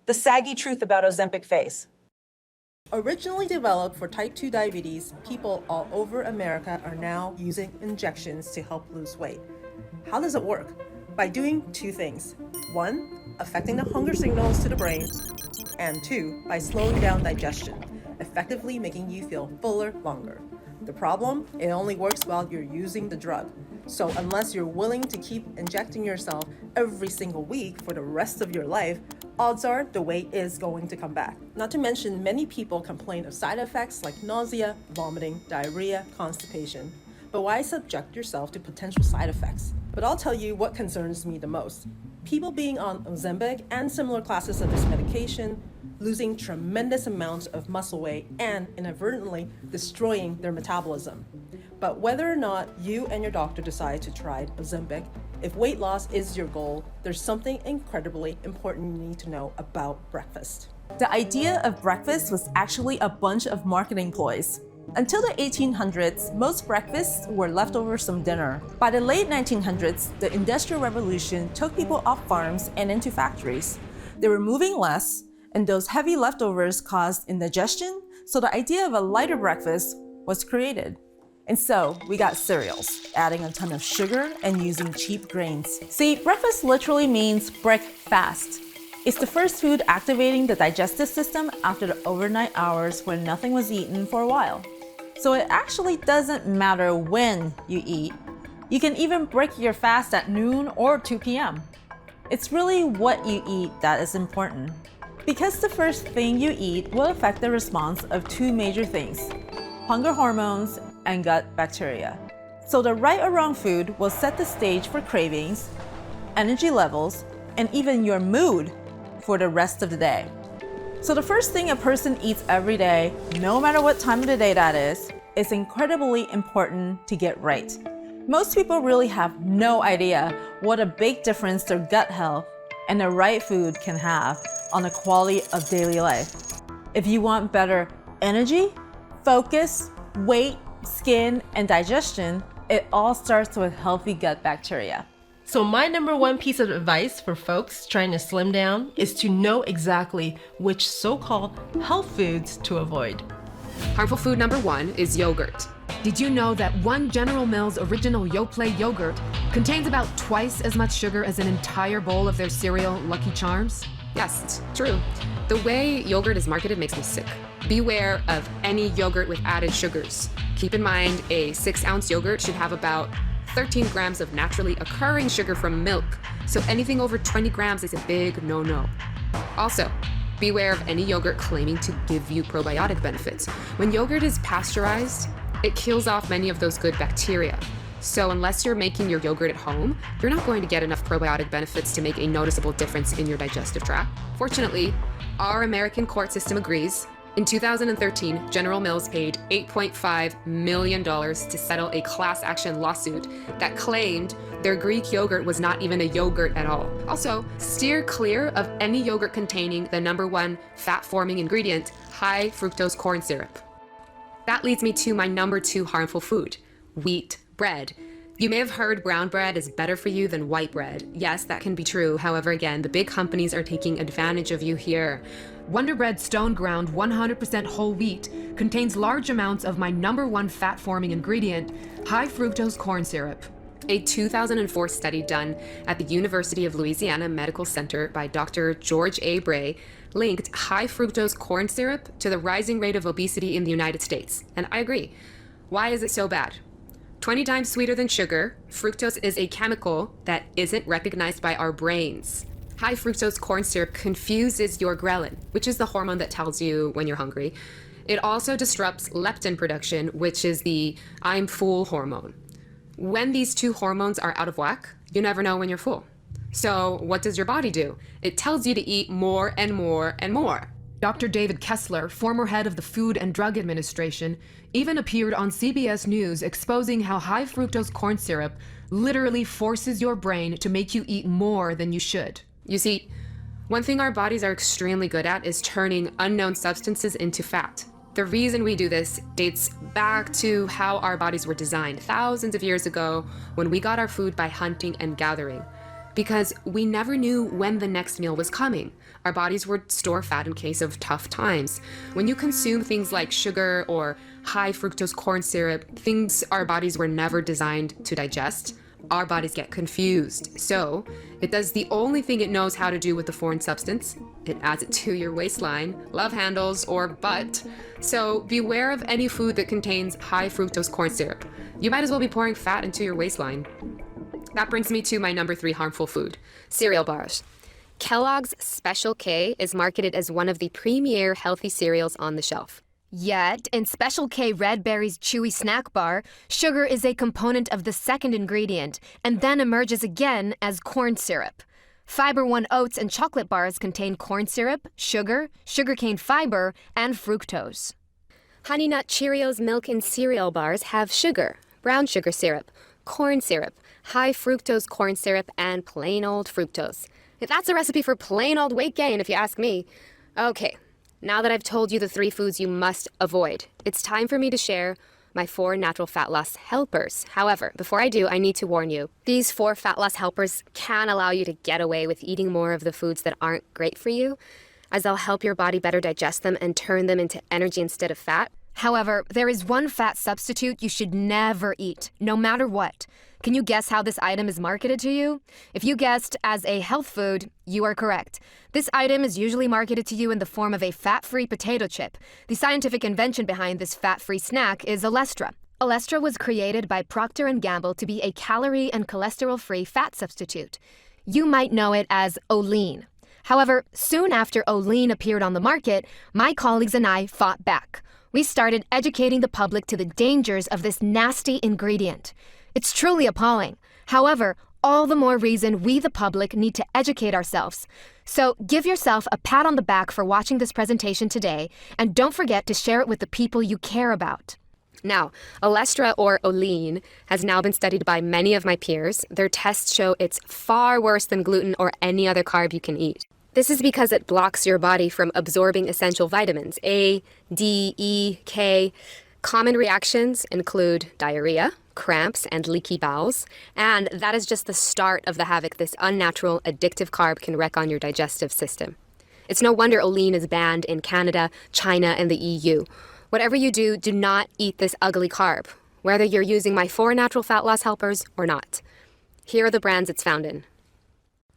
The saggy truth about Ozempic face. Originally developed for type 2 diabetes, people all over America are now using injections to help lose weight. How does it work? By doing two things. One, affecting the hunger signals to the brain, and two, by slowing down digestion, effectively making you feel fuller longer. The problem? It only works while you're using the drug. So unless you're willing to keep injecting yourself every single week for the rest of your life, odds are the weight is going to come back. Not to mention, many people complain of side effects like nausea, vomiting, diarrhea, constipation. But why subject yourself to potential side effects? But I'll tell you what concerns me the most. People being on Ozempic and similar classes of this medication, losing tremendous amounts of muscle weight and inadvertently destroying their metabolism. But whether or not you and your doctor decide to try Ozempic, if weight loss is your goal, there's something incredibly important you need to know about breakfast. The idea of breakfast was actually a bunch of marketing ploys. Until the 1800s, most breakfasts were leftovers from dinner. By the late 1900s, the Industrial Revolution took people off farms and into factories. They were moving less, and those heavy leftovers caused indigestion, so the idea of a lighter breakfast was created. And so we got cereals, adding a ton of sugar and using cheap grains. See, breakfast literally means break fast. It's the first food activating the digestive system after the overnight hours when nothing was eaten for a while. So it actually doesn't matter when you eat. You can even break your fast at noon or 2 p.m. It's really what you eat that is important. Because the first thing you eat will affect the response of two major things: hunger hormones and gut bacteria. So the right or wrong food will set the stage for cravings, energy levels, and even your mood for the rest of the day. So the first thing a person eats every day, no matter what time of the day that is incredibly important to get right. Most people really have no idea what a big difference their gut health and the right food can have on the quality of daily life. If you want better energy, focus, weight, skin, and digestion, it all starts with healthy gut bacteria. So my number one piece of advice for folks trying to slim down is to know exactly which so-called health foods to avoid. Harmful food number one is yogurt. Did you know that one General Mills original Yoplait yogurt contains about twice as much sugar as an entire bowl of their cereal Lucky Charms? Yes, it's true. The way yogurt is marketed makes me sick. Beware of any yogurt with added sugars. Keep in mind, a 6-ounce yogurt should have about 13 grams of naturally occurring sugar from milk, so anything over 20 grams is a big no-no. Also, beware of any yogurt claiming to give you probiotic benefits. When yogurt is pasteurized, it kills off many of those good bacteria. So unless you're making your yogurt at home, you're not going to get enough probiotic benefits to make a noticeable difference in your digestive tract. Fortunately, our American court system agrees. In 2013, General Mills paid $8.5 million to settle a class action lawsuit that claimed their Greek yogurt was not even a yogurt at all. Also, steer clear of any yogurt containing the number one fat-forming ingredient, high fructose corn syrup. That leads me to my number two harmful food, wheat bread. You may have heard brown bread is better for you than white bread. Yes, that can be true. However, again, the big companies are taking advantage of you here. Wonder Bread Stone Ground 100% whole wheat contains large amounts of my number one fat-forming ingredient, high fructose corn syrup. A 2004 study done at the University of Louisiana Medical Center by Dr. George A. Bray linked high fructose corn syrup to the rising rate of obesity in the United States. And I agree. Why is it so bad? 20 times sweeter than sugar, fructose is a chemical that isn't recognized by our brains. High fructose corn syrup confuses your ghrelin, which is the hormone that tells you when you're hungry. It also disrupts leptin production, which is the I'm full hormone. When these two hormones are out of whack, you never know when you're full. So what does your body do? It tells you to eat more and more and more. Dr. David Kessler, former head of the Food and Drug Administration, even appeared on CBS News exposing how high fructose corn syrup literally forces your brain to make you eat more than you should. You see, one thing our bodies are extremely good at is turning unknown substances into fat. The reason we do this dates back to how our bodies were designed thousands of years ago when we got our food by hunting and gathering. Because we never knew when the next meal was coming. Our bodies would store fat in case of tough times. When you consume things like sugar or high fructose corn syrup, things our bodies were never designed to digest, our bodies get confused. So it does the only thing it knows how to do with the foreign substance. It adds it to your waistline, love handles, or butt. So beware of any food that contains high fructose corn syrup. You might as well be pouring fat into your waistline. That brings me to my number 3 harmful food, cereal bars. Kellogg's Special K is marketed as one of the premier healthy cereals on the shelf. Yet, in Special K Red Berry's chewy snack bar, sugar is a component of the second ingredient and then emerges again as corn syrup. Fiber One oats and chocolate bars contain corn syrup, sugar, sugarcane fiber, and fructose. Honey Nut Cheerios milk and cereal bars have sugar, brown sugar syrup, corn syrup, high fructose corn syrup, and plain old fructose. That's a recipe for plain old weight gain, if you ask me. Okay, now that I've told you the 3 foods you must avoid, it's time for me to share my 4 natural fat loss helpers. However, before I do, I need to warn you. These 4 fat loss helpers can allow you to get away with eating more of the foods that aren't great for you, as they'll help your body better digest them and turn them into energy instead of fat. However, there is one fat substitute you should never eat, no matter what. Can you guess how this item is marketed to you? If you guessed as a health food, you are correct. This item is usually marketed to you in the form of a fat-free potato chip. The scientific invention behind this fat-free snack is Olestra. Olestra was created by Procter & Gamble to be a calorie and cholesterol-free fat substitute. You might know it as Olean. However, soon after Olean appeared on the market, my colleagues and I fought back. We started educating the public to the dangers of this nasty ingredient. It's truly appalling. However, all the more reason we, the public, need to educate ourselves. So give yourself a pat on the back for watching this presentation today, and don't forget to share it with the people you care about. Now, Olestra or Olean has now been studied by many of my peers. Their tests show it's far worse than gluten or any other carb you can eat. This is because it blocks your body from absorbing essential vitamins A, D, E, K. Common reactions include diarrhea, cramps, and leaky bowels, and that is just the start of the havoc this unnatural, addictive carb can wreak on your digestive system. It's no wonder Olean is banned in Canada, China, and the EU. Whatever you do, do not eat this ugly carb, whether you're using my 4 natural fat loss helpers or not. Here are the brands it's found in.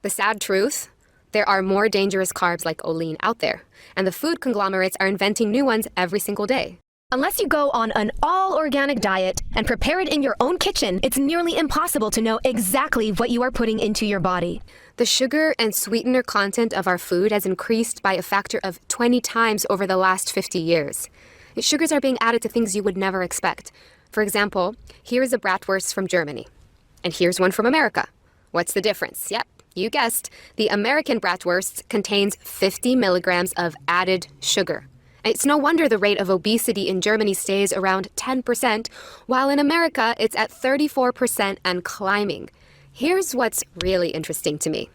The sad truth: there are more dangerous carbs like Olean out there, and the food conglomerates are inventing new ones every single day. Unless you go on an all-organic diet and prepare it in your own kitchen, it's nearly impossible to know exactly what you are putting into your body. The sugar and sweetener content of our food has increased by a factor of 20 times over the last 50 years. Sugars are being added to things you would never expect. For example, here's a bratwurst from Germany, and here's one from America. What's the difference? Yep, you guessed. The American bratwurst contains 50 milligrams of added sugar. It's no wonder the rate of obesity in Germany stays around 10%, while in America it's at 34% and climbing. Here's what's really interesting to me.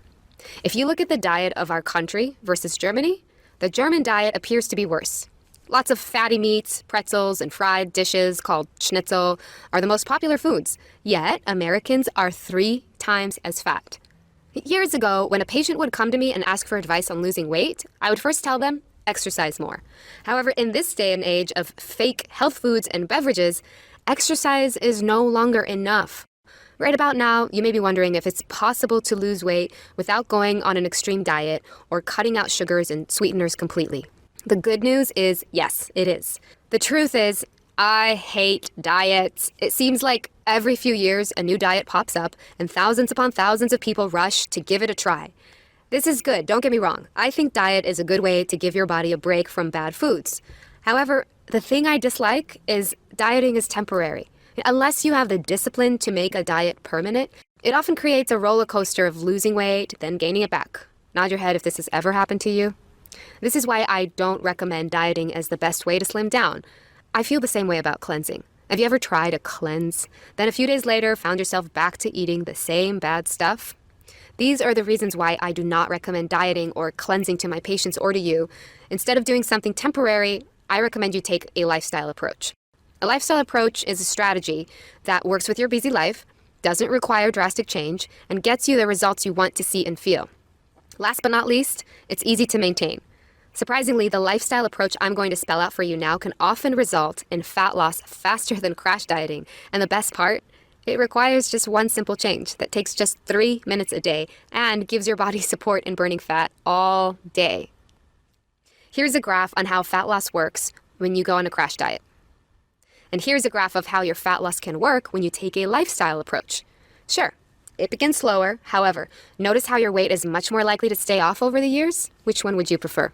If you look at the diet of our country versus Germany, the German diet appears to be worse. Lots of fatty meats, pretzels, and fried dishes called schnitzel are the most popular foods, yet Americans are 3 times as fat. Years ago, when a patient would come to me and ask for advice on losing weight, I would first tell them, exercise more. However, in this day and age of fake health foods and beverages, exercise is no longer enough. Right about now, you may be wondering if it's possible to lose weight without going on an extreme diet or cutting out sugars and sweeteners completely. The good news is, yes, it is. The truth is, I hate diets. It seems like every few years a new diet pops up and thousands upon thousands of people rush to give it a try. This is good, don't get me wrong. I think diet is a good way to give your body a break from bad foods. However, the thing I dislike is dieting is temporary. Unless you have the discipline to make a diet permanent, it often creates a roller coaster of losing weight, then gaining it back. Nod your head if this has ever happened to you. This is why I don't recommend dieting as the best way to slim down. I feel the same way about cleansing. Have you ever tried a cleanse, then a few days later found yourself back to eating the same bad stuff? These are the reasons why I do not recommend dieting or cleansing to my patients or to you. Instead of doing something temporary, I recommend you take a lifestyle approach. A lifestyle approach is a strategy that works with your busy life, doesn't require drastic change, and gets you the results you want to see and feel. Last but not least, it's easy to maintain. Surprisingly, the lifestyle approach I'm going to spell out for you now can often result in fat loss faster than crash dieting. And the best part? It requires just one simple change that takes just 3 minutes a day and gives your body support in burning fat all day. Here's a graph on how fat loss works when you go on a crash diet. And here's a graph of how your fat loss can work when you take a lifestyle approach. Sure, it begins slower. However, notice how your weight is much more likely to stay off over the years? Which one would you prefer?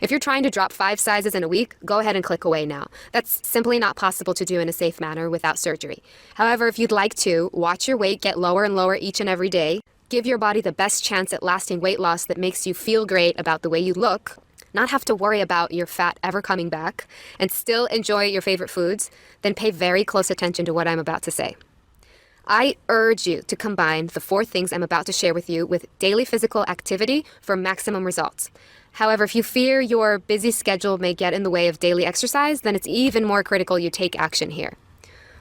If you're trying to drop 5 sizes in a week, go ahead and click away now. That's simply not possible to do in a safe manner without surgery. However, if you'd like to, watch your weight get lower and lower each and every day. Give your body the best chance at lasting weight loss that makes you feel great about the way you look, not have to worry about your fat ever coming back, and still enjoy your favorite foods, then pay very close attention to what I'm about to say. I urge you to combine the 4 things I'm about to share with you with daily physical activity for maximum results. However, if you fear your busy schedule may get in the way of daily exercise, then it's even more critical you take action here.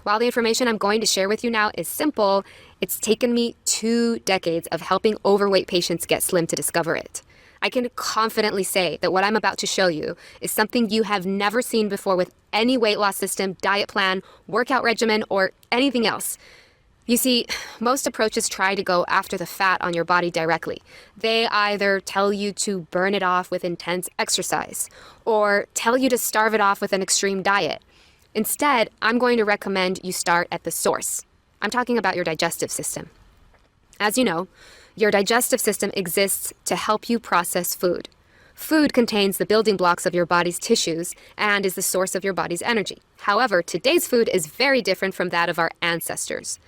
While the information I'm going to share with you now is simple, it's taken me 2 decades of helping overweight patients get slim to discover it. I can confidently say that what I'm about to show you is something you have never seen before with any weight loss system, diet plan, workout regimen, or anything else. You see, most approaches try to go after the fat on your body directly. They either tell you to burn it off with intense exercise, or tell you to starve it off with an extreme diet. Instead, I'm going to recommend you start at the source. I'm talking about your digestive system. As you know, your digestive system exists to help you process food. Food contains the building blocks of your body's tissues and is the source of your body's energy. However, today's food is very different from that of our ancestors.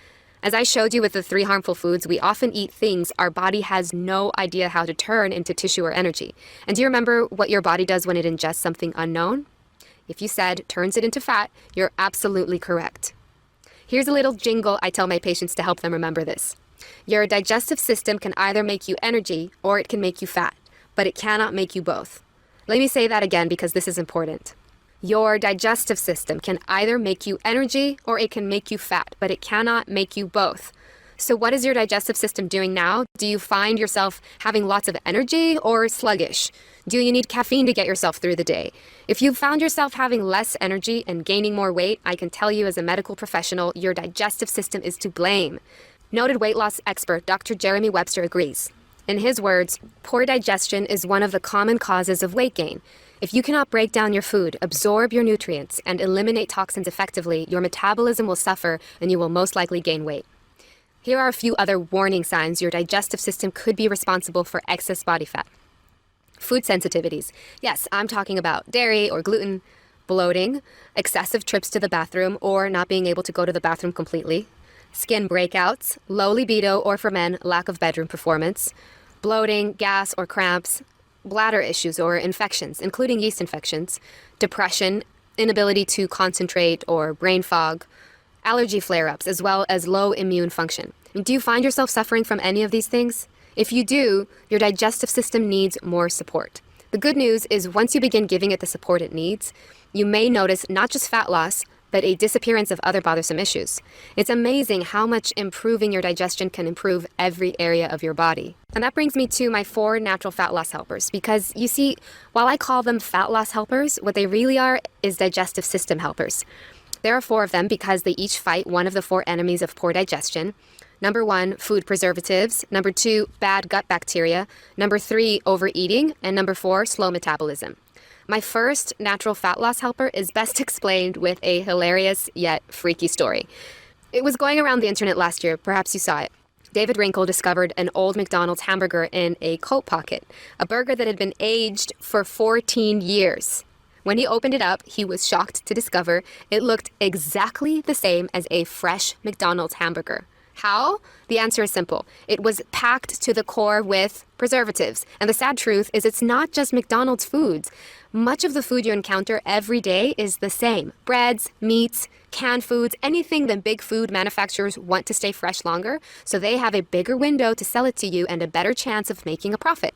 As I showed you with the 3 harmful foods, we often eat things our body has no idea how to turn into tissue or energy. And do you remember what your body does when it ingests something unknown? If you said turns it into fat, you're absolutely correct. Here's a little jingle I tell my patients to help them remember this. Your digestive system can either make you energy or it can make you fat, but it cannot make you both. Let me say that again because this is important. Your digestive system can either make you energy or it can make you fat, but it cannot make you both. So what is your digestive system doing now? Do you find yourself having lots of energy or sluggish? Do you need caffeine to get yourself through the day? If you found yourself having less energy and gaining more weight, I can tell you as a medical professional, your digestive system is to blame. Noted weight loss expert Dr. Jeremy Webster agrees. In his words, poor digestion is one of the common causes of weight gain. If you cannot break down your food, absorb your nutrients, and eliminate toxins effectively, your metabolism will suffer and you will most likely gain weight. Here are a few other warning signs your digestive system could be responsible for excess body fat. Food sensitivities. Yes, I'm talking about dairy or gluten, bloating, excessive trips to the bathroom or not being able to go to the bathroom completely, skin breakouts, low libido or for men, lack of bedroom performance, bloating, gas or cramps, bladder issues or infections, including yeast infections, depression, inability to concentrate or brain fog, allergy flare-ups, as well as low immune function. Do you find yourself suffering from any of these things? If you do, your digestive system needs more support. The good news is once you begin giving it the support it needs, you may notice not just fat loss, but a disappearance of other bothersome issues. It's amazing how much improving your digestion can improve every area of your body. And that brings me to my 4 natural fat loss helpers, because you see, while I call them fat loss helpers, what they really are is digestive system helpers. There are 4 of them because they each fight one of the 4 enemies of poor digestion. Number 1, food preservatives. Number 2, bad gut bacteria. Number 3, overeating. And number 4, slow metabolism. My first natural fat loss helper is best explained with a hilarious yet freaky story. It was going around the internet last year, perhaps you saw it. David Wrinkle discovered an old McDonald's hamburger in a coat pocket, a burger that had been aged for 14 years. When he opened it up, he was shocked to discover it looked exactly the same as a fresh McDonald's hamburger. How? The answer is simple. It was packed to the core with preservatives. And the sad truth is it's not just McDonald's foods. Much of the food you encounter every day is the same. Breads, meats, canned foods, anything that big food manufacturers want to stay fresh longer, so they have a bigger window to sell it to you and a better chance of making a profit.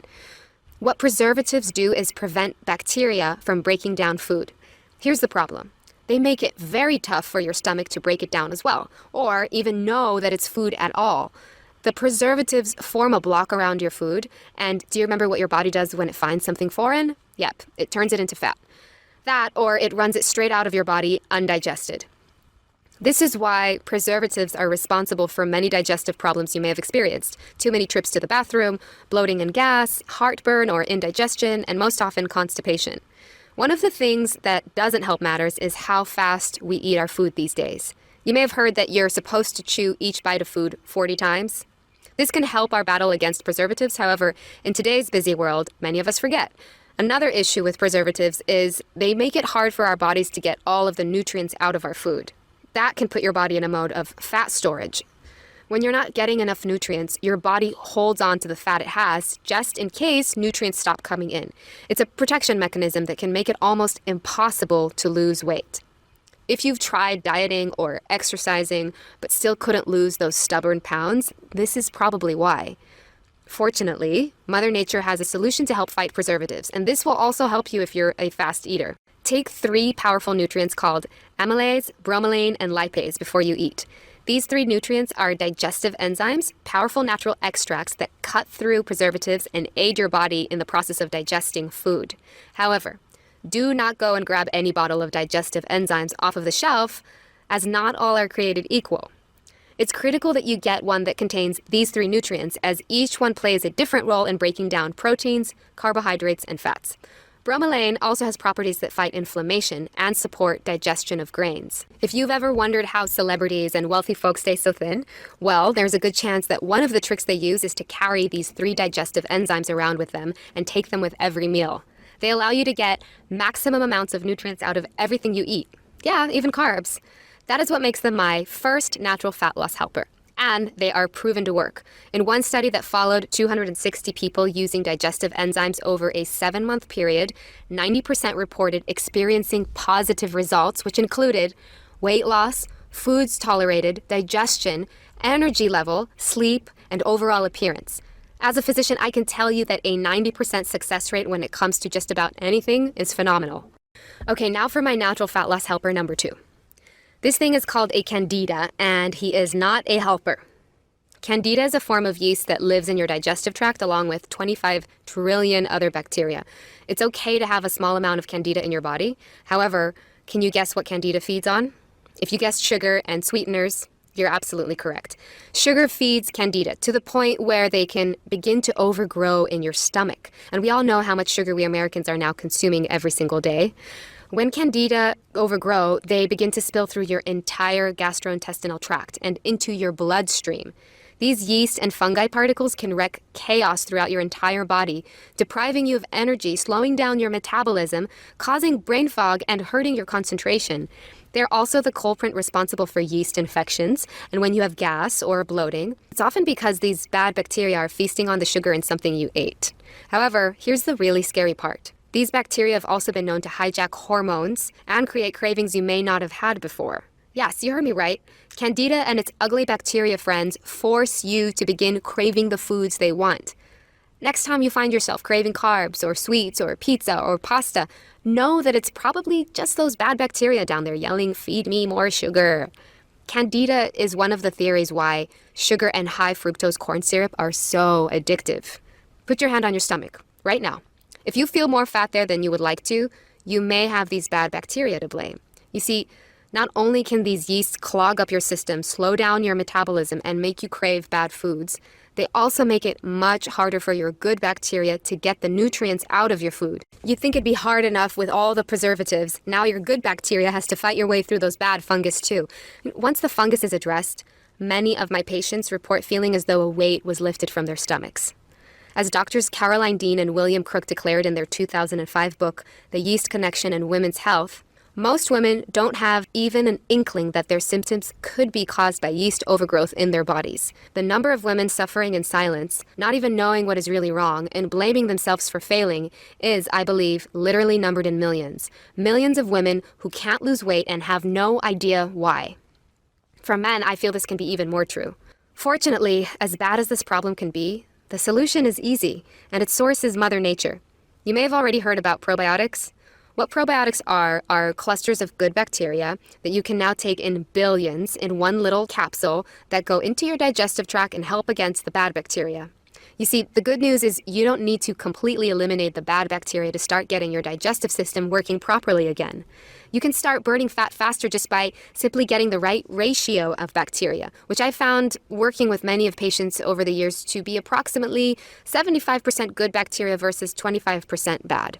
What preservatives do is prevent bacteria from breaking down food. Here's the problem. They make it very tough for your stomach to break it down as well, or even know that it's food at all. The preservatives form a block around your food, and do you remember what your body does when it finds something foreign? Yep, it turns it into fat. That, or it runs it straight out of your body undigested. This is why preservatives are responsible for many digestive problems you may have experienced. Too many trips to the bathroom, bloating and gas, heartburn or indigestion, and most often constipation. One of the things that doesn't help matters is how fast we eat our food these days. You may have heard that you're supposed to chew each bite of food 40 times. This can help our battle against preservatives. However, in today's busy world, many of us forget. Another issue with preservatives is they make it hard for our bodies to get all of the nutrients out of our food. That can put your body in a mode of fat storage. When you're not getting enough nutrients, your body holds on to the fat it has just in case nutrients stop coming in. It's a protection mechanism that can make it almost impossible to lose weight. If you've tried dieting or exercising but still couldn't lose those stubborn pounds, this is probably why. Fortunately, Mother Nature has a solution to help fight preservatives, and this will also help you if you're a fast eater. Take 3 powerful nutrients called amylase, bromelain, and lipase before you eat. These 3 nutrients are digestive enzymes, powerful natural extracts that cut through preservatives and aid your body in the process of digesting food. However, do not go and grab any bottle of digestive enzymes off of the shelf, as not all are created equal. It's critical that you get one that contains these 3 nutrients, as each one plays a different role in breaking down proteins, carbohydrates, and fats. Bromelain also has properties that fight inflammation and support digestion of grains. If you've ever wondered how celebrities and wealthy folks stay so thin, well, there's a good chance that one of the tricks they use is to carry these 3 digestive enzymes around with them and take them with every meal. They allow you to get maximum amounts of nutrients out of everything you eat. Yeah, even carbs. That is what makes them my first natural fat loss helper. And they are proven to work. In one study that followed 260 people using digestive enzymes over a 7-month period, 90% reported experiencing positive results, which included weight loss, foods tolerated, digestion, energy level, sleep, and overall appearance. As a physician, I can tell you that a 90% success rate when it comes to just about anything is phenomenal. Okay, now for my natural fat loss helper number 2. This thing is called a candida, and he is not a helper. Candida is a form of yeast that lives in your digestive tract along with 25 trillion other bacteria. It's okay to have a small amount of candida in your body. However, can you guess what candida feeds on? If you guessed sugar and sweeteners, you're absolutely correct. Sugar feeds candida to the point where they can begin to overgrow in your stomach. And we all know how much sugar we Americans are now consuming every single day. When candida overgrow, they begin to spill through your entire gastrointestinal tract and into your bloodstream. These yeast and fungi particles can wreak chaos throughout your entire body, depriving you of energy, slowing down your metabolism, causing brain fog, and hurting your concentration. They're also the culprit responsible for yeast infections, and when you have gas or bloating, it's often because these bad bacteria are feasting on the sugar in something you ate. However, here's the really scary part. These bacteria have also been known to hijack hormones and create cravings you may not have had before. Yes, you heard me right. Candida and its ugly bacteria friends force you to begin craving the foods they want. Next time you find yourself craving carbs or sweets or pizza or pasta, know that it's probably just those bad bacteria down there yelling, "Feed me more sugar." Candida is one of the theories why sugar and high fructose corn syrup are so addictive. Put your hand on your stomach right now. If you feel more fat there than you would like to, you may have these bad bacteria to blame. You see, not only can these yeasts clog up your system, slow down your metabolism, and make you crave bad foods, they also make it much harder for your good bacteria to get the nutrients out of your food. You'd think it'd be hard enough with all the preservatives. Now your good bacteria has to fight your way through those bad fungus too. Once the fungus is addressed, many of my patients report feeling as though a weight was lifted from their stomachs. As doctors Caroline Dean and William Crook declared in their 2005 book, The Yeast Connection in Women's Health, most women don't have even an inkling that their symptoms could be caused by yeast overgrowth in their bodies. The number of women suffering in silence, not even knowing what is really wrong, and blaming themselves for failing is, I believe, literally numbered in millions. Millions of women who can't lose weight and have no idea why. For men, I feel this can be even more true. Fortunately, as bad as this problem can be, the solution is easy, and its source is Mother Nature. You may have already heard about probiotics. What probiotics are clusters of good bacteria that you can now take in billions in one little capsule that go into your digestive tract and help against the bad bacteria. You see, the good news is you don't need to completely eliminate the bad bacteria to start getting your digestive system working properly again. You can start burning fat faster just by simply getting the right ratio of bacteria, which I found working with many of patients over the years to be approximately 75% good bacteria versus 25% bad.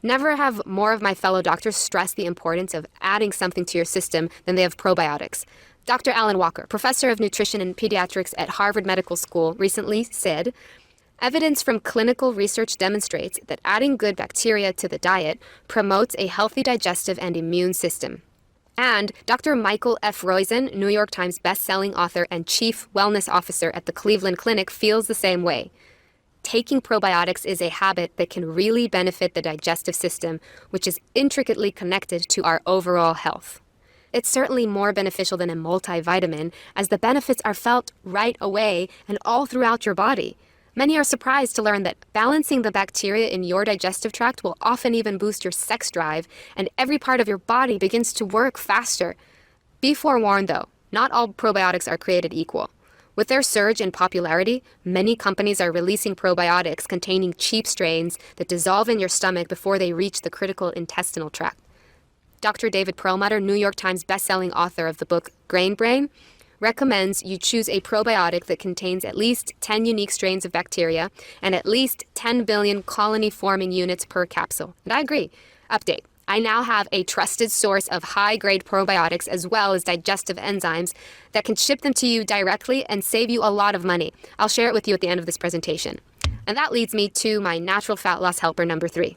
Never have more of my fellow doctors stress the importance of adding something to your system than they have probiotics. Dr. Alan Walker, professor of nutrition and pediatrics at Harvard Medical School, recently said, "Evidence from clinical research demonstrates that adding good bacteria to the diet promotes a healthy digestive and immune system." And Dr. Michael F. Roizen, New York Times bestselling author and chief wellness officer at the Cleveland Clinic, feels the same way. Taking probiotics is a habit that can really benefit the digestive system, which is intricately connected to our overall health. It's certainly more beneficial than a multivitamin, as the benefits are felt right away and all throughout your body. Many are surprised to learn that balancing the bacteria in your digestive tract will often even boost your sex drive, and every part of your body begins to work faster. Be forewarned though, not all probiotics are created equal. With their surge in popularity, many companies are releasing probiotics containing cheap strains that dissolve in your stomach before they reach the critical intestinal tract. Dr. David Perlmutter, New York Times bestselling author of the book Grain Brain, recommends you choose a probiotic that contains at least 10 unique strains of bacteria and at least 10 billion colony-forming units per capsule. And I agree. Update. I now have a trusted source of high-grade probiotics as well as digestive enzymes that can ship them to you directly and save you a lot of money. I'll share it with you at the end of this presentation. And that leads me to my natural fat loss helper number 3.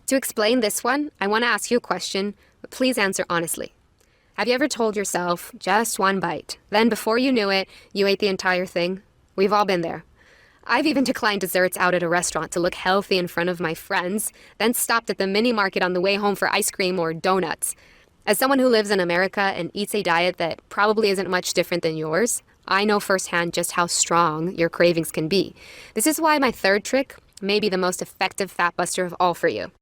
To explain this one, I want to ask you a question, but please answer honestly. Have you ever told yourself, just one bite, then before you knew it, you ate the entire thing? We've all been there. I've even declined desserts out at a restaurant to look healthy in front of my friends, then stopped at the mini market on the way home for ice cream or donuts. As someone who lives in America and eats a diet that probably isn't much different than yours, I know firsthand just how strong your cravings can be. This is why my third trick may be the most effective fat buster of all for you.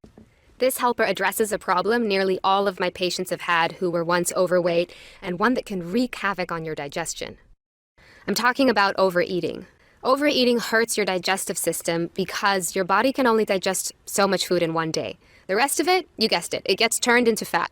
This helper addresses a problem nearly all of my patients have had who were once overweight, and one that can wreak havoc on your digestion. I'm talking about overeating. Overeating hurts your digestive system because your body can only digest so much food in one day. The rest of it, you guessed it, it gets turned into fat.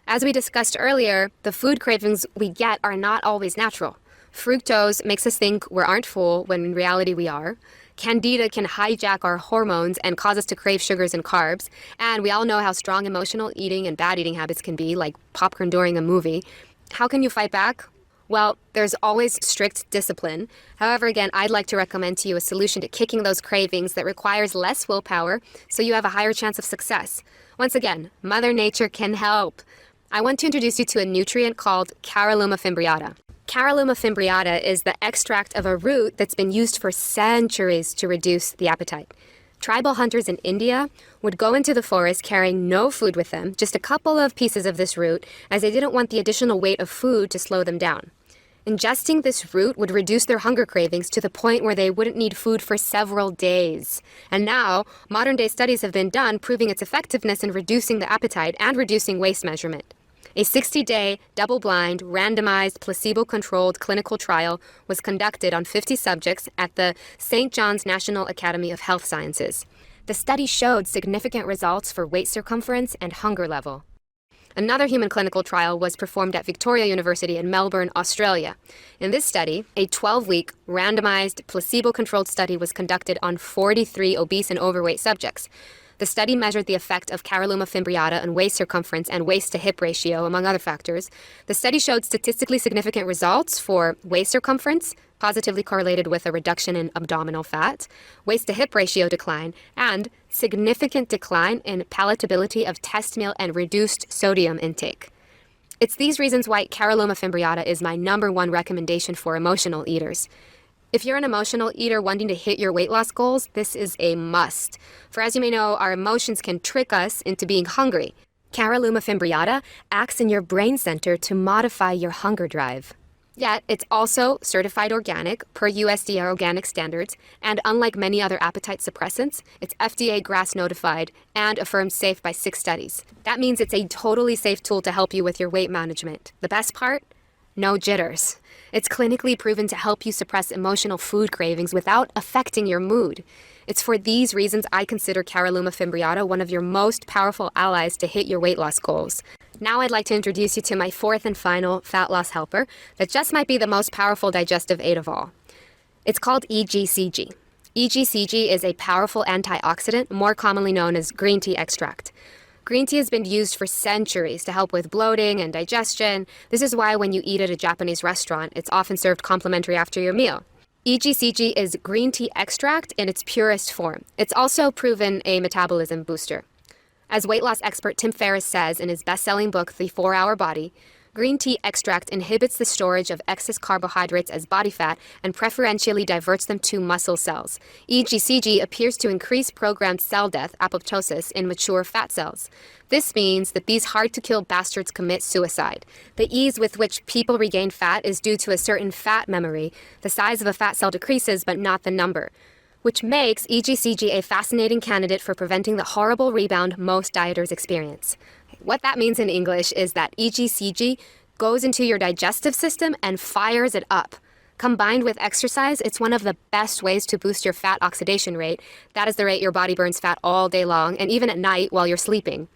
As we discussed earlier, the food cravings we get are not always natural. Fructose makes us think we aren't full when in reality we are. Candida can hijack our hormones and cause us to crave sugars and carbs. And we all know how strong emotional eating and bad eating habits can be, like popcorn during a movie. How can you fight back? Well, there's always strict discipline. However, again, I'd like to recommend to you a solution to kicking those cravings that requires less willpower so you have a higher chance of success. Once again, Mother Nature can help. I want to introduce you to a nutrient called Caralluma fimbriata. Caralluma fimbriata is the extract of a root that's been used for centuries to reduce the appetite. Tribal hunters in India would go into the forest carrying no food with them, just a couple of pieces of this root, as they didn't want the additional weight of food to slow them down. Ingesting this root would reduce their hunger cravings to the point where they wouldn't need food for several days. And now, modern-day studies have been done proving its effectiveness in reducing the appetite and reducing waist measurement. A 60-day, double-blind, randomized, placebo-controlled clinical trial was conducted on 50 subjects at the St. John's National Academy of Health Sciences. The study showed significant results for waist circumference and hunger level. Another human clinical trial was performed at Victoria University in Melbourne, Australia. In this study, a 12-week, randomized, placebo-controlled study was conducted on 43 obese and overweight subjects. The study measured the effect of Caralluma fimbriata on waist circumference and waist-to-hip ratio, among other factors. The study showed statistically significant results for waist circumference, positively correlated with a reduction in abdominal fat, waist-to-hip ratio decline, and significant decline in palatability of test meal and reduced sodium intake. It's these reasons why Caralluma fimbriata is my #1 recommendation for emotional eaters. If you're an emotional eater wanting to hit your weight loss goals, this is a must. For as you may know, our emotions can trick us into being hungry. Caralluma fimbriata acts in your brain center to modify your hunger drive. Yet, it's also certified organic per USDA organic standards, and unlike many other appetite suppressants, it's FDA GRAS notified and affirmed safe by 6 studies. That means it's a totally safe tool to help you with your weight management. The best part? No jitters. It's clinically proven to help you suppress emotional food cravings without affecting your mood. It's for these reasons I consider Caralluma fimbriata one of your most powerful allies to hit your weight loss goals. Now I'd like to introduce you to my 4th and final fat loss helper that just might be the most powerful digestive aid of all. It's called EGCG. EGCG is a powerful antioxidant, more commonly known as green tea extract. Green tea has been used for centuries to help with bloating and digestion. This is why when you eat at a Japanese restaurant, it's often served complimentary after your meal. EGCG is green tea extract in its purest form. It's also proven a metabolism booster. As weight loss expert Tim Ferriss says in his best-selling book, The 4-Hour Body, green tea extract inhibits the storage of excess carbohydrates as body fat and preferentially diverts them to muscle cells. EGCG appears to increase programmed cell death, apoptosis, in mature fat cells. This means that these hard-to-kill bastards commit suicide. The ease with which people regain fat is due to a certain fat memory. The size of a fat cell decreases, but not the number, which makes EGCG a fascinating candidate for preventing the horrible rebound most dieters experience. What that means in English is that EGCG goes into your digestive system and fires it up. Combined with exercise, it's one of the best ways to boost your fat oxidation rate. That is the rate your body burns fat all day long and even at night while you're sleeping.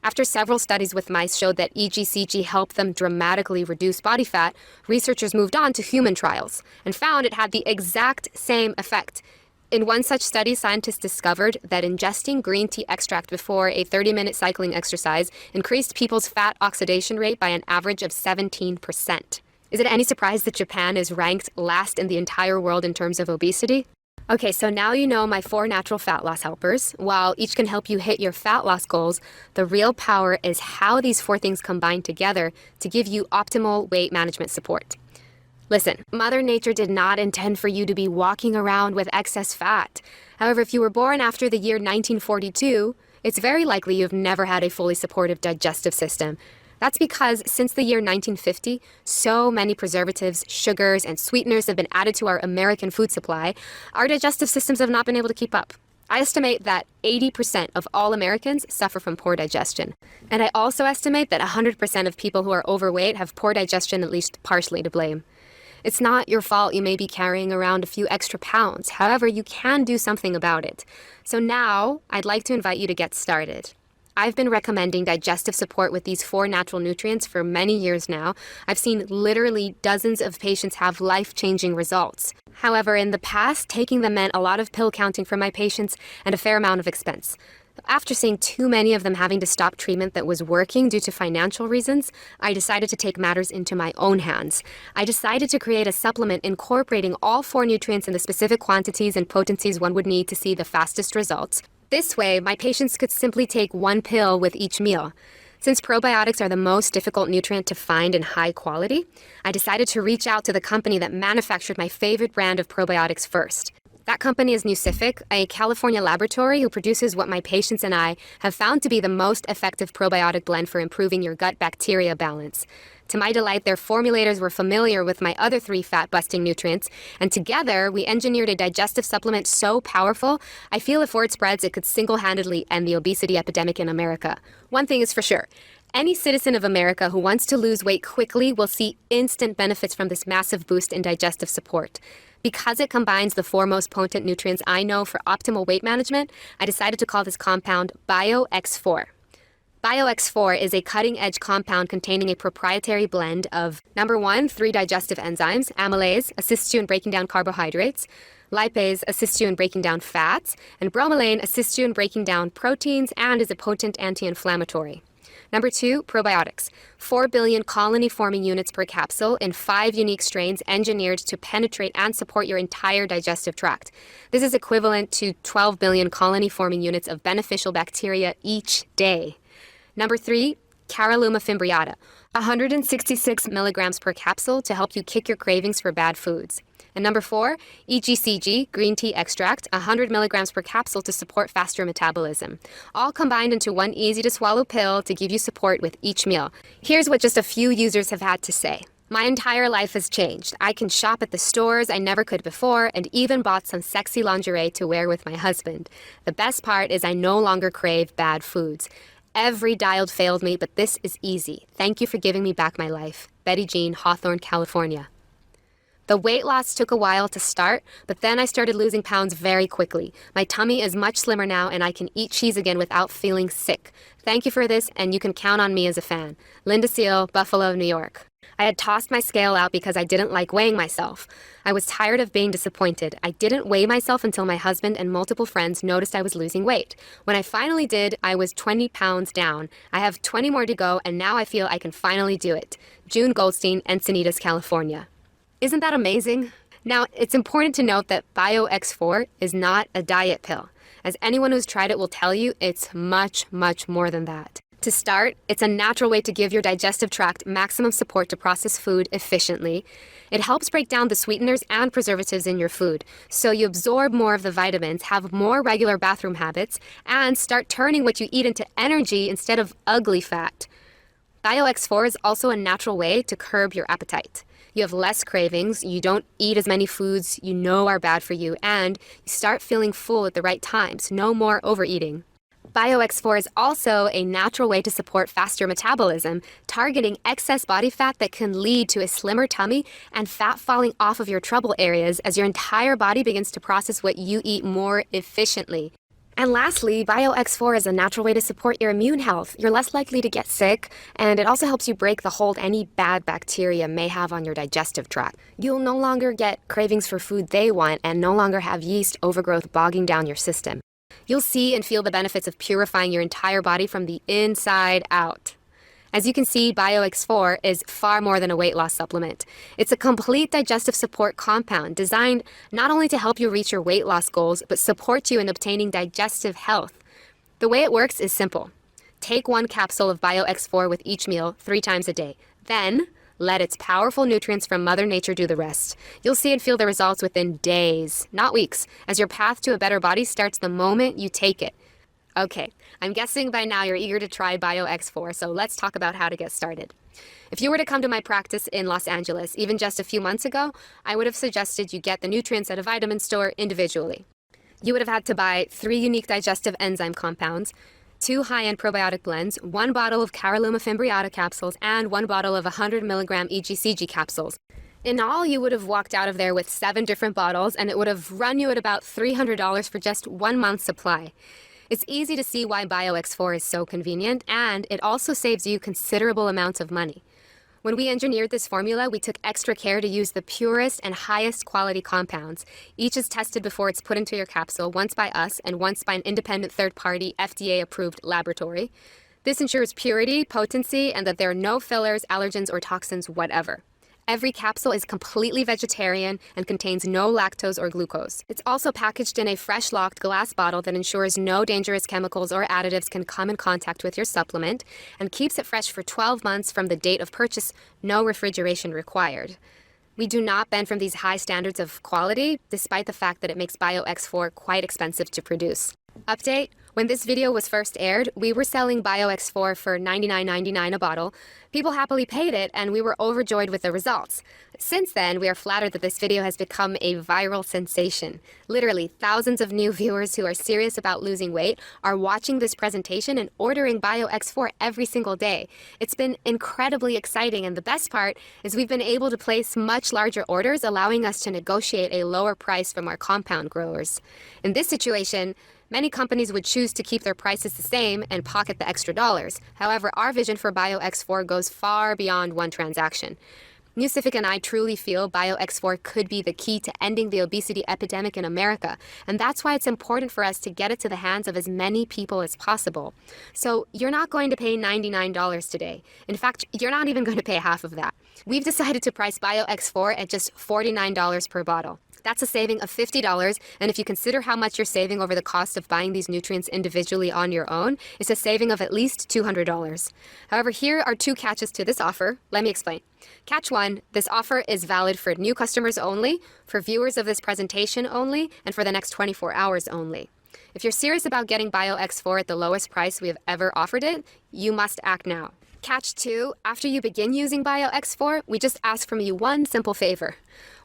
After several studies with mice showed that EGCG helped them dramatically reduce body fat, researchers moved on to human trials and found it had the exact same effect. In one such study, scientists discovered that ingesting green tea extract before a 30-minute cycling exercise increased people's fat oxidation rate by an average of 17%. Is it any surprise that Japan is ranked last in the entire world in terms of obesity? Okay, so now you know my 4 natural fat loss helpers. While each can help you hit your fat loss goals, the real power is how these 4 things combine together to give you optimal weight management support. Listen, Mother Nature did not intend for you to be walking around with excess fat. However, if you were born after the year 1942, it's very likely you've never had a fully supportive digestive system. That's because since the year 1950, so many preservatives, sugars, and sweeteners have been added to our American food supply, our digestive systems have not been able to keep up. I estimate that 80% of all Americans suffer from poor digestion. And I also estimate that 100% of people who are overweight have poor digestion at least partially to blame. It's not your fault you may be carrying around a few extra pounds. However, you can do something about it. So now, I'd like to invite you to get started. I've been recommending digestive support with these 4 natural nutrients for many years now. I've seen literally dozens of patients have life-changing results. However, in the past, taking them meant a lot of pill counting for my patients and a fair amount of expense. After seeing too many of them having to stop treatment that was working due to financial reasons, I decided to take matters into my own hands. I decided to create a supplement incorporating all 4 nutrients in the specific quantities and potencies one would need to see the fastest results. This way, my patients could simply take 1 pill with each meal. Since probiotics are the most difficult nutrient to find in high quality, I decided to reach out to the company that manufactured my favorite brand of probiotics first. That company is Nucific, a California laboratory who produces what my patients and I have found to be the most effective probiotic blend for improving your gut bacteria balance. To my delight, their formulators were familiar with my other 3 fat-busting nutrients, and together we engineered a digestive supplement so powerful, I feel if word spreads, it could single-handedly end the obesity epidemic in America. One thing is for sure. Any citizen of America who wants to lose weight quickly will see instant benefits from this massive boost in digestive support. Because it combines the 4 most potent nutrients I know for optimal weight management, I decided to call this compound BioX4. BioX4 is a cutting-edge compound containing a proprietary blend of, number 1, 3 digestive enzymes. Amylase assists you in breaking down carbohydrates, lipase assists you in breaking down fats, and bromelain assists you in breaking down proteins and is a potent anti-inflammatory. Number 2, probiotics. 4 billion colony-forming units per capsule in 5 unique strains engineered to penetrate and support your entire digestive tract. This is equivalent to 12 billion colony-forming units of beneficial bacteria each day. Number 3, Caralluma fimbriata. 166 milligrams per capsule to help you kick your cravings for bad foods. And number 4, EGCG, green tea extract, 100 milligrams per capsule to support faster metabolism. All combined into one easy-to-swallow pill to give you support with each meal. Here's what just a few users have had to say. My entire life has changed. I can shop at the stores I never could before, and even bought some sexy lingerie to wear with my husband. The best part is I no longer crave bad foods. Every diet failed me, but this is easy. Thank you for giving me back my life. Betty Jean, Hawthorne, California. The weight loss took a while to start, but then I started losing pounds very quickly. My tummy is much slimmer now, and I can eat cheese again without feeling sick. Thank you for this, and you can count on me as a fan. Linda Seal, Buffalo, New York. I had tossed my scale out because I didn't like weighing myself. I was tired of being disappointed. I didn't weigh myself until my husband and multiple friends noticed I was losing weight. When I finally did, I was 20 pounds down. I have 20 more to go, and now I feel I can finally do it. June Goldstein, Encinitas, California. Isn't that amazing? Now, it's important to note that BioX4 is not a diet pill. As anyone who's tried it will tell you, it's much, much more than that. To start, it's a natural way to give your digestive tract maximum support to process food efficiently. It helps break down the sweeteners and preservatives in your food, so you absorb more of the vitamins, have more regular bathroom habits, and start turning what you eat into energy instead of ugly fat. BioX4 is also a natural way to curb your appetite. You have less cravings, you don't eat as many foods you know are bad for you, and you start feeling full at the right times. No more overeating. BioX4 is also a natural way to support faster metabolism, targeting excess body fat that can lead to a slimmer tummy and fat falling off of your trouble areas as your entire body begins to process what you eat more efficiently. And lastly, BioX4 is a natural way to support your immune health. You're less likely to get sick, and it also helps you break the hold any bad bacteria may have on your digestive tract. You'll no longer get cravings for food they want and no longer have yeast overgrowth bogging down your system. You'll see and feel the benefits of purifying your entire body from the inside out. As you can see, BioX4 is far more than a weight loss supplement. It's a complete digestive support compound designed not only to help you reach your weight loss goals, but support you in obtaining digestive health. The way it works is simple. Take 1 capsule of BioX4 with each meal 3 times a day. Then, let its powerful nutrients from Mother Nature do the rest. You'll see and feel the results within days, not weeks, as your path to a better body starts the moment you take it. Okay, I'm guessing by now you're eager to try BioX4, so let's talk about how to get started. If you were to come to my practice in Los Angeles, even just a few months ago, I would have suggested you get the nutrients at a vitamin store individually. You would have had to buy 3 unique digestive enzyme compounds, 2 high-end probiotic blends, 1 bottle of Caralluma fimbriata capsules, and 1 bottle of 100 milligram EGCG capsules. In all, you would have walked out of there with 7 different bottles, and it would have run you at about $300 for just 1 month's supply. It's easy to see why BioX4 is so convenient, and it also saves you considerable amounts of money. When we engineered this formula, we took extra care to use the purest and highest quality compounds. Each is tested before it's put into your capsule, once by us and once by an independent third-party FDA-approved laboratory. This ensures purity, potency, and that there are no fillers, allergens, or toxins whatever. Every capsule is completely vegetarian and contains no lactose or glucose. It's also packaged in a fresh locked glass bottle that ensures no dangerous chemicals or additives can come in contact with your supplement and keeps it fresh for 12 months from the date of purchase, no refrigeration required. We do not bend from these high standards of quality, despite the fact that it makes BioX4 quite expensive to produce. Update: when this video was first aired, we were selling BioX4 for $99.99 a bottle. People happily paid it, and we were overjoyed with the results. Since then, we are flattered that this video has become a viral sensation. Literally, thousands of new viewers who are serious about losing weight are watching this presentation and ordering BioX4 every single day. It's been incredibly exciting, and the best part is we've been able to place much larger orders, allowing us to negotiate a lower price from our compound growers. In this situation, many companies would choose to keep their prices the same and pocket the extra dollars. However, our vision for BioX4 goes far beyond one transaction. Newcific and I truly feel BioX4 could be the key to ending the obesity epidemic in America, and that's why it's important for us to get it to the hands of as many people as possible. So you're not going to pay $99 today. In fact, you're not even going to pay half of that. We've decided to price BioX4 at just $49 per bottle. That's a saving of $50, and if you consider how much you're saving over the cost of buying these nutrients individually on your own, it's a saving of at least $200. However, here are 2 catches to this offer. Let me explain. Catch 1, this offer is valid for new customers only, for viewers of this presentation only, and for the next 24 hours only. If you're serious about getting BioX4 at the lowest price we have ever offered it, you must act now. Catch 2, after you begin using BioX4, we just ask from you one simple favor.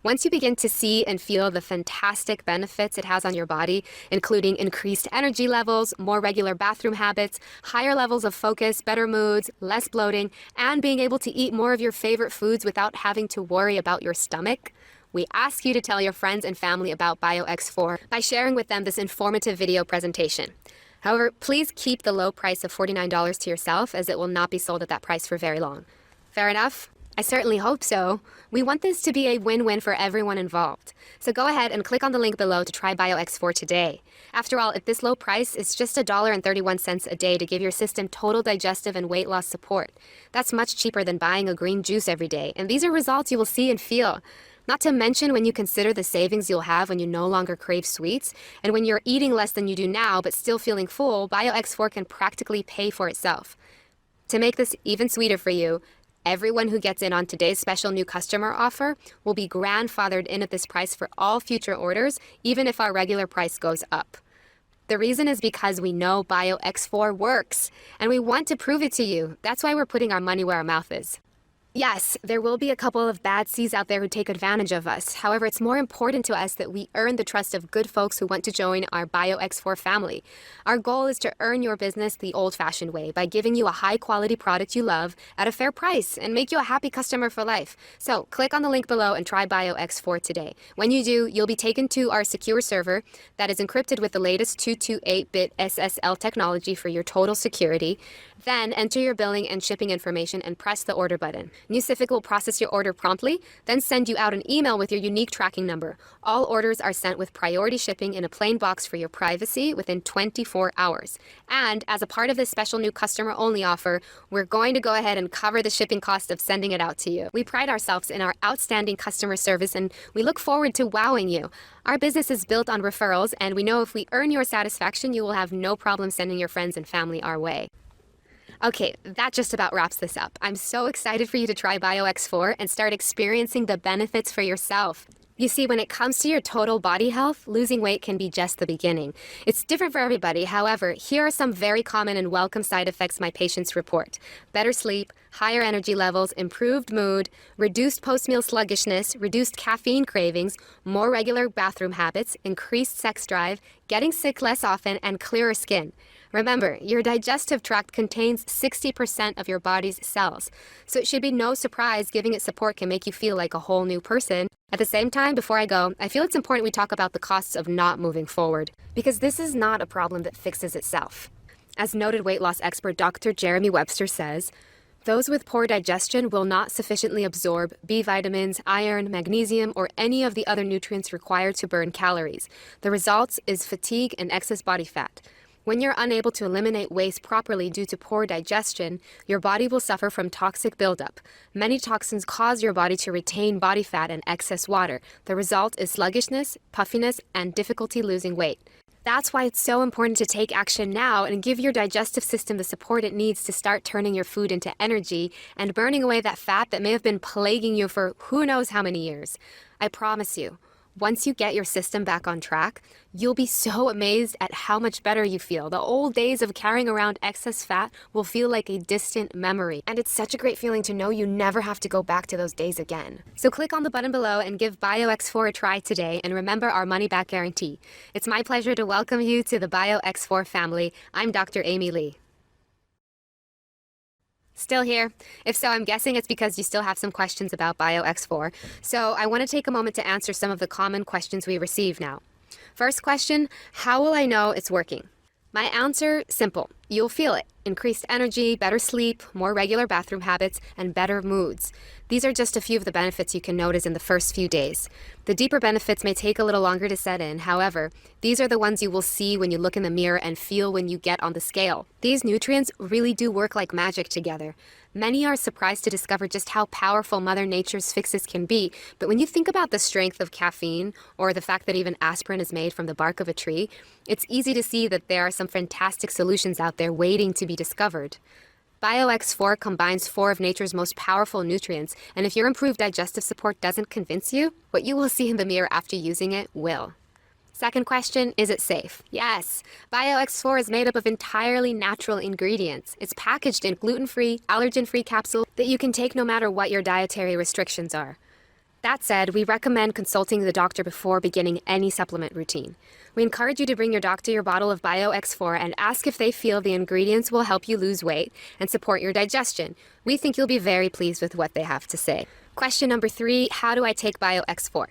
Once you begin to see and feel the fantastic benefits it has on your body, including increased energy levels, more regular bathroom habits, higher levels of focus, better moods, less bloating, and being able to eat more of your favorite foods without having to worry about your stomach, we ask you to tell your friends and family about BioX4 by sharing with them this informative video presentation. However, please keep the low price of $49 to yourself, as it will not be sold at that price for very long. Fair enough? I certainly hope so. We want this to be a win-win for everyone involved. So go ahead and click on the link below to try BioX4 today. After all, at this low price, it's just $1.31 a day to give your system total digestive and weight loss support. That's much cheaper than buying a green juice every day, and these are results you will see and feel. Not to mention when you consider the savings you'll have when you no longer crave sweets, and when you're eating less than you do now but still feeling full, BioX4 can practically pay for itself. To make this even sweeter for you, everyone who gets in on today's special new customer offer will be grandfathered in at this price for all future orders, even if our regular price goes up. The reason is because we know BioX4 works, and we want to prove it to you. That's why we're putting our money where our mouth is. Yes, there will be a couple of bad seeds out there who take advantage of us. However, it's more important to us that we earn the trust of good folks who want to join our BioX4 family. Our goal is to earn your business the old-fashioned way by giving you a high-quality product you love at a fair price and make you a happy customer for life. So click on the link below and try BioX4 today. When you do, you'll be taken to our secure server that is encrypted with the latest 228-bit SSL technology for your total security. Then enter your billing and shipping information and press the order button. Nucific will process your order promptly, then send you out an email with your unique tracking number. All orders are sent with priority shipping in a plain box for your privacy within 24 hours. And as a part of this special new customer-only offer, we're going to go ahead and cover the shipping cost of sending it out to you. We pride ourselves in our outstanding customer service, and we look forward to wowing you. Our business is built on referrals, and we know if we earn your satisfaction, you will have no problem sending your friends and family our way. Okay, that just about wraps this up. I'm so excited for you to try BioX4 and start experiencing the benefits for yourself. You see, when it comes to your total body health, losing weight can be just the beginning. It's different for everybody. However, here are some very common and welcome side effects my patients report. Better sleep, higher energy levels, improved mood, reduced post-meal sluggishness, reduced caffeine cravings, more regular bathroom habits, increased sex drive, getting sick less often, and clearer skin. Remember, your digestive tract contains 60% of your body's cells, so it should be no surprise giving it support can make you feel like a whole new person. At the same time, before I go, I feel it's important we talk about the costs of not moving forward, because this is not a problem that fixes itself. As noted weight loss expert Dr. Jeremy Webster says, those with poor digestion will not sufficiently absorb B vitamins, iron, magnesium, or any of the other nutrients required to burn calories. The result is fatigue and excess body fat. When you're unable to eliminate waste properly due to poor digestion, your body will suffer from toxic buildup. Many toxins cause your body to retain body fat and excess water. The result is sluggishness, puffiness, and difficulty losing weight. That's why it's so important to take action now and give your digestive system the support it needs to start turning your food into energy and burning away that fat that may have been plaguing you for who knows how many years. I promise you, once you get your system back on track, you'll be so amazed at how much better you feel. The old days of carrying around excess fat will feel like a distant memory. And it's such a great feeling to know you never have to go back to those days again. So click on the button below and give BioX4 a try today, and remember our money-back guarantee. It's my pleasure to welcome you to the BioX4 family. I'm Dr. Amy Lee. Still here? If so, I'm guessing it's because you still have some questions about BioX4. So I want to take a moment to answer some of the common questions we receive now. First question, how will I know it's working? My answer, simple. You'll feel it. Increased energy, better sleep, more regular bathroom habits, and better moods. These are just a few of the benefits you can notice in the first few days. The deeper benefits may take a little longer to set in. However, these are the ones you will see when you look in the mirror and feel when you get on the scale. These nutrients really do work like magic together. Many are surprised to discover just how powerful Mother Nature's fixes can be, but when you think about the strength of caffeine, or the fact that even aspirin is made from the bark of a tree, it's easy to see that there are some fantastic solutions out there waiting to be discovered. BioX4 combines 4 of nature's most powerful nutrients, and if your improved digestive support doesn't convince you, what you will see in the mirror after using it will. Second question, is it safe? Yes. BioX4 is made up of entirely natural ingredients. It's packaged in gluten-free, allergen-free capsules that you can take no matter what your dietary restrictions are. That said, we recommend consulting the doctor before beginning any supplement routine. We encourage you to bring your doctor your bottle of BioX4 and ask if they feel the ingredients will help you lose weight and support your digestion. We think you'll be very pleased with what they have to say. Question number 3, how do I take BioX4?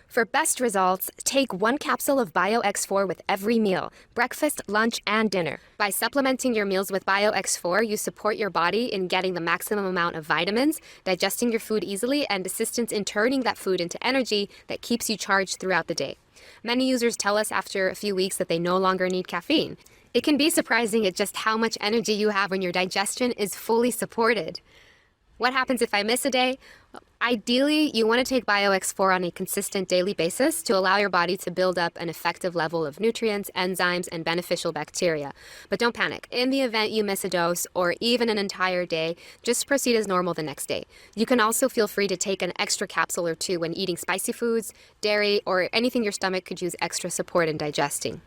For best results, take 1 capsule of BioX4 with every meal, breakfast, lunch, and dinner. By supplementing your meals with BioX4, you support your body in getting the maximum amount of vitamins, digesting your food easily, and assistance in turning that food into energy that keeps you charged throughout the day. Many users tell us after a few weeks that they no longer need caffeine. It can be surprising at just how much energy you have when your digestion is fully supported. What happens if I miss a day? Ideally, you want to take BioX4 on a consistent daily basis to allow your body to build up an effective level of nutrients, enzymes, and beneficial bacteria. But don't panic. In the event you miss a dose or even an entire day, just proceed as normal the next day. You can also feel free to take an extra capsule or 2 when eating spicy foods, dairy, or anything your stomach could use extra support in digesting.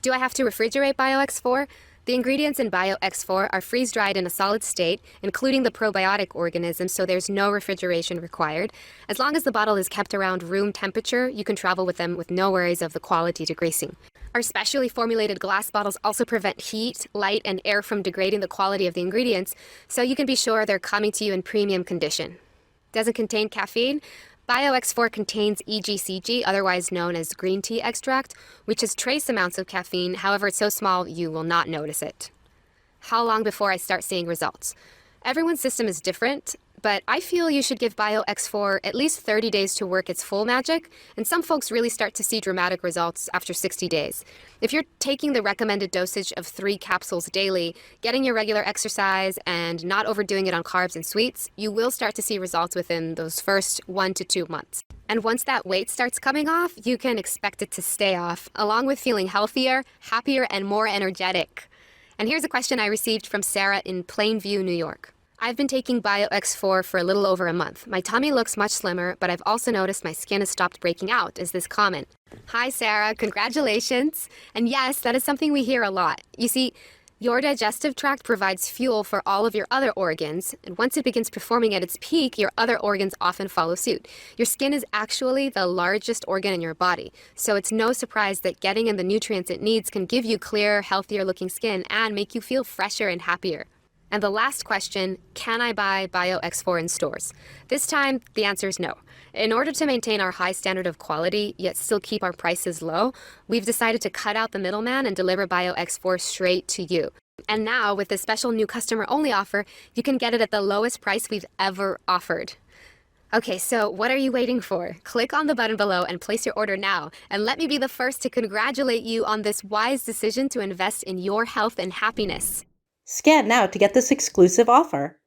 Do I have to refrigerate BioX4? The ingredients in BioX4 are freeze-dried in a solid state, including the probiotic organisms, so there's no refrigeration required. As long as the bottle is kept around room temperature, you can travel with them with no worries of the quality degreasing. Our specially formulated glass bottles also prevent heat, light, and air from degrading the quality of the ingredients, so you can be sure they're coming to you in premium condition. Doesn't contain caffeine? BioX4 contains EGCG, otherwise known as green tea extract, which has trace amounts of caffeine. However, it's so small you will not notice it. How long before I start seeing results? Everyone's system is different, but I feel you should give BioX4 at least 30 days to work its full magic, and some folks really start to see dramatic results after 60 days. If you're taking the recommended dosage of 3 capsules daily, getting your regular exercise, and not overdoing it on carbs and sweets, you will start to see results within those first 1 to 2 months. And once that weight starts coming off, you can expect it to stay off, along with feeling healthier, happier, and more energetic. And here's a question I received from Sarah in Plainview, New York. I've been taking BioX4 for a little over a month. My tummy looks much slimmer, but I've also noticed my skin has stopped breaking out, is this comment. Hi, Sarah. Congratulations. And yes, that is something we hear a lot. You see, your digestive tract provides fuel for all of your other organs, and once it begins performing at its peak, your other organs often follow suit. Your skin is actually the largest organ in your body, so it's no surprise that getting in the nutrients it needs can give you clearer, healthier looking skin and make you feel fresher and happier. And the last question, can I buy BioX4 in stores? This time, the answer is no. In order to maintain our high standard of quality, yet still keep our prices low, we've decided to cut out the middleman and deliver BioX4 straight to you. And now, with this special new customer-only offer, you can get it at the lowest price we've ever offered. Okay, so what are you waiting for? Click on the button below and place your order now. And let me be the first to congratulate you on this wise decision to invest in your health and happiness. Scan now to get this exclusive offer.